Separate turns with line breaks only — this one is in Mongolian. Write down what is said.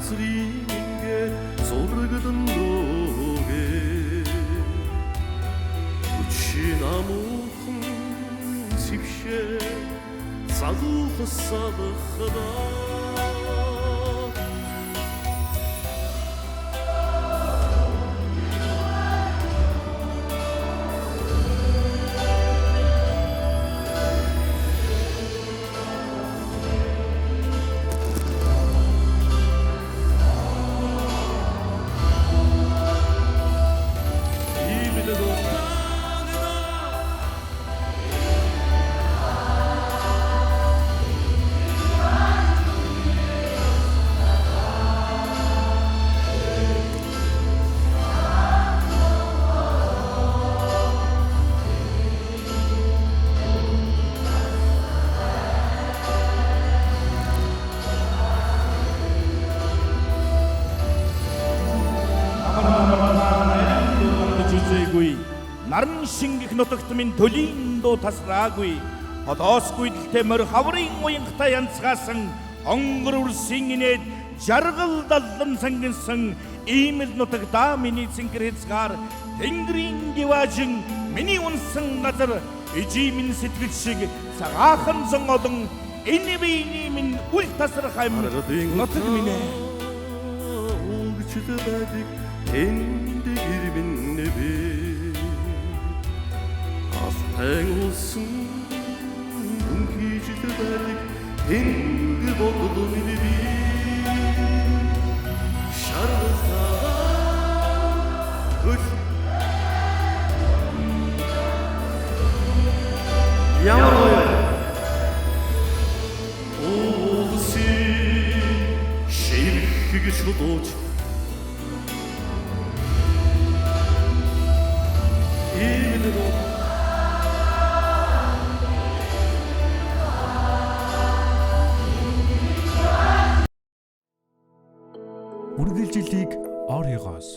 газрынгээ зурагдан дуугээ үчийн амуухан цэвшээ залуух салхадаа
наран шингэх нутагт минь төлийн дуу тасраагүй холоосгүй дэлтэмэр хаврын уянгатай янцгаасан онгор үрсийн инээд жаргал даллан сангинсан иймэл нутагдаа миний цэнгэр хязгаар тэнгэрийн диваажин миний унсан газар ижи минь сэтгэл шиг цагаахан зон олон энэ биений минь үл тасрах юм нутаг минь
өвчл байдаг энд ирвэн небе Ангулсан үнхийжл байдаг тэнгэр бодлоо минь би шаргалтаа хөл ямар уулси ширхэг шудууч
үргэлжилийг оройгоос